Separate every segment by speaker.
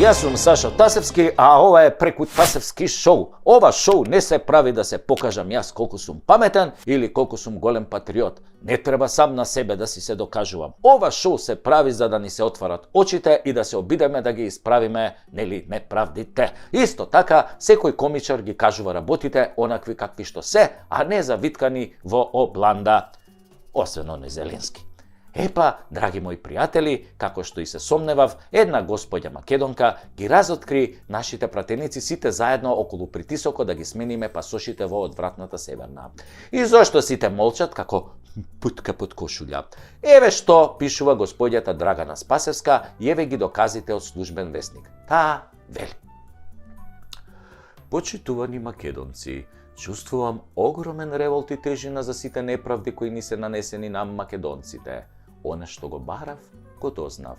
Speaker 1: Јас сум Саша Тасевски, а ова е Прекут Тасевски шоу. Ова шоу не се прави да се покажам јас колку сум паметен или колку сум голем патриот. Не треба сам на себе да си се докажувам. Ова шоу се прави за да ни се отварат очите и да се обидеме да ги исправиме, нели, неправдите. Исто така, секој комичар ги кажува работите онакви какви што се, а не завиткани во обланда. Освен оној Зеленски. Епа, драги мои пријатели, како што и се сомневав, една господја македонка ги разоткри нашите пратеници сите заедно околу притисокот да ги смениме пасошите во одвратната Северна. И зошто сите молчат како путка под кошулја? Еве што пишува господјата Драгана Спасевска и еве ги доказите од службен весник. Таа вели: Почитувани македонци, чувствувам огромен револт и тежина за сите неправди кои ни се нанесени на македонците. Оне што го барав, го дознав.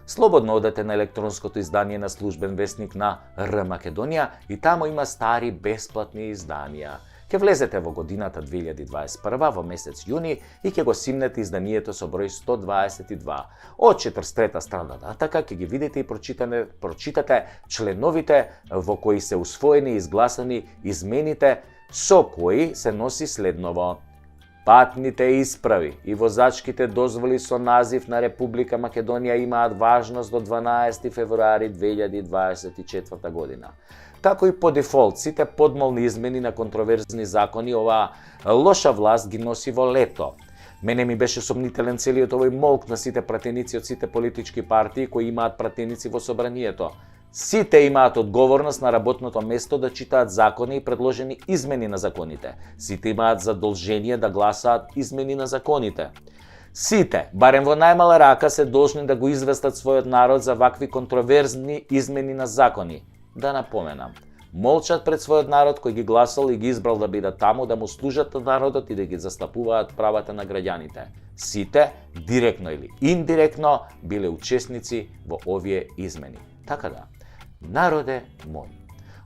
Speaker 1: Слободно одете на електронското издание на службен весник на Р Македонија и таму има стари бесплатни изданија. Ке влезете во годината 2021 во месец јуни и ќе го симнете изданието со број 122. Од 43-та страна натака ќе ги видите и прочитате членовите во кои се усвоени и изгласани измените со кои се носи следново: патните исправи и возачките дозволи со назив на Република Македонија имаат важност до 12 февруари 2024 година. Како и по дефолт, сите подмолни измени на контроверзни закони оваа лоша власт ги носи во лето. Мене ми беше сомнителен целиот овој молк на сите пратеници од сите политички партии кои имаат пратеници во собранието. Сите имаат одговорност на работното место да читаат закони и предложени измени на законите. Сите имаат задолжение да гласаат измени на законите. Сите, барем во најмала рака, се должни да го известат својот народ за вакви контроверзни измени на закони. Да напоменам, молчат пред својот народ кој ги гласал и ги избрал да бидат таму, да му служат на народот и да ги застапуваат правата на граѓаните. Сите, директно или индиректно, биле учесници во овие измени. Така да, народе мој,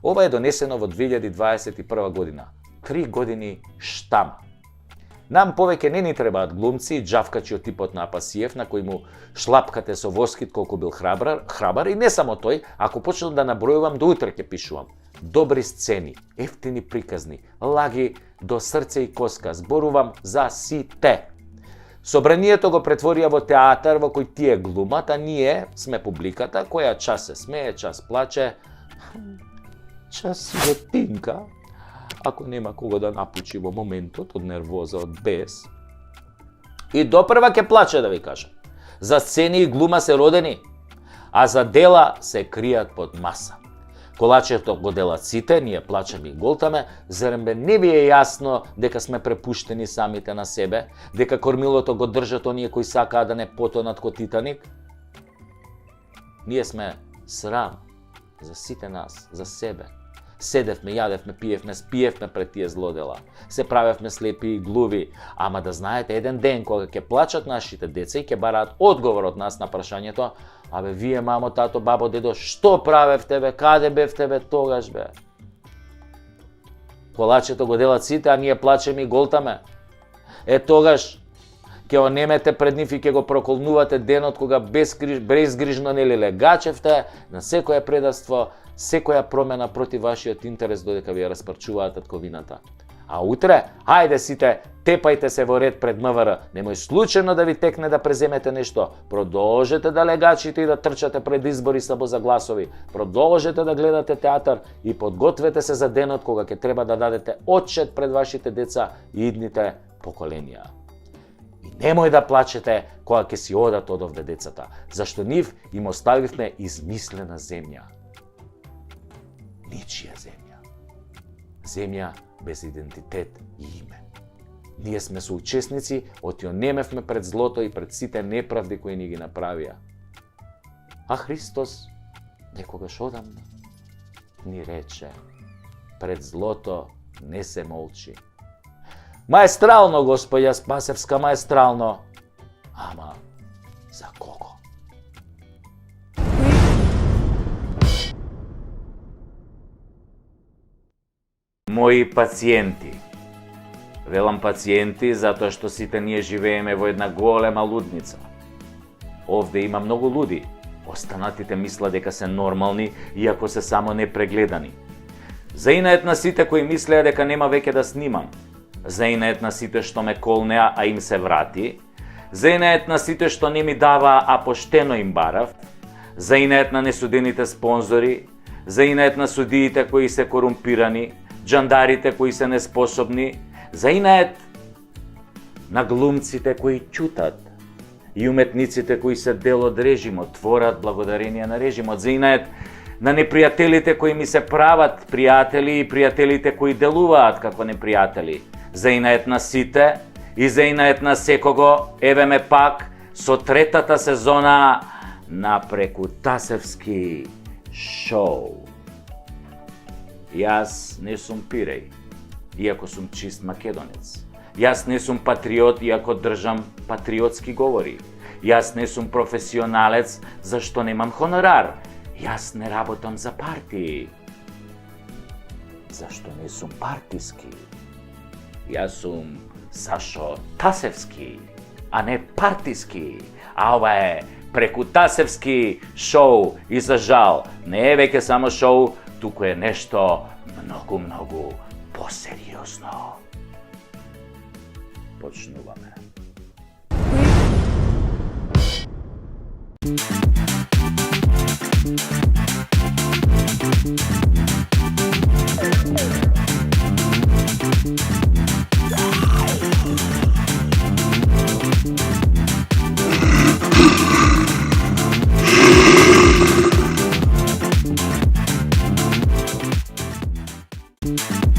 Speaker 1: ова е донесено во 2021 година. 3 години штама. Нам повеќе не ни требаат глумци и џавкачи од типот на Апасиев, на кој му шлапкате со воскит колку бил храбар, и не само тој, ако почнам да набројувам до утре ќе пишувам. Добри сцени, ефтини приказни, лаги до срце и коска, зборувам за сите. Собранието го претворија во театар во кој тие глумат, а ние сме публиката која час се смее, час плаче, час го тинка, ако нема кого да напучи во моментот од нервоза, од бес. И допрва ќе плаче, да ви кажам. За сцени и глума се родени, а за дела се кријат под маса. Колачето го делат сите, ние плачеме и голтаме, зарем бе не ви е јасно дека сме препуштени самите на себе, дека кормилото го држат оние кои сакаат да не потонат ко Титаник? Ние сме срам за сите нас, за себе. Седевме, јадевме, пиевме, спиевме пред тие злодела. Се правевме слепи и глуви, ама да знаете, еден ден кога ќе плачат нашите деца и ќе бараат одговор од нас на прашањето: абе, вие, мамо, тато, бабо, дедо, што правевте, бе, каде бевте, бе, тогаш, бе? Колачето го делат сите, а ние плачеме и голтаме. Тогаш ќе онемете пред нив и ќе го проколнувате денот кога безгрижно нели легачевте на секое предавство, секоја промена против вашиот интерес додека ви ја распарчуваат татковината. А утре, хајде сите, тепајте се во ред пред МВР, немој случајно да ви текне да преземете нешто. Продолжете да легачите и да трчате пред избори само за гласови. Продолжете да гледате театар и подгответе се за денот кога ќе треба да дадете отчет пред вашите деца и идните поколенија. И немој да плачете кога ќе си одат од овде децата, зашто нив им оставивме измислена земја. Ничија земја. Земја без идентитет и име. Ние сме соучесници, отионемевме пред злото и пред сите неправди кои ни ги направија. А Христос, некогаш одамна, ни рече: пред злото не се молчи. Маестрално, господја Спасевска, маестрално. Ама, за кого? Мои пациенти. Велам пациенти затоа што сите ние живееме во една голема лудница. Овде има многу луди, Останатите мислат дека се нормални, иако се само непрегледани. Заинает на сите кои мислеа дека нема веќе да снимам. Заинает на сите што ме колнеа, а им се врати. Заинает на сите што не ми даваа, а поштено им барав. Заинает на несудените спонзори. Заинает на судиите кои се корумпирани, джандарите кои се неспособни. Заинает на глумците кои ќутат и уметниците кои се дел од режимот, творат благодарение на режимот. Заинает на непријателите кои ми се прават пријатели и пријателите кои делуваат како непријатели. Заинает на сите и заинает на секого, еве ме пак со третата сезона на Прекутасевски шоу. Јас не сум пиреј, иако сум чист македонец. Јас не сум патриот, иако држам патриотски говори. Јас не сум професионалец, зашто немам хонорар. Јас не работам за партии, зашто не сум партиски. Јас сум Сашо Тасевски, а не партиски. А ова е Прекутасевски шоу и за жал не е веќе само шоу, туку е нешто многу посериозно. Почнуваме.
Speaker 2: you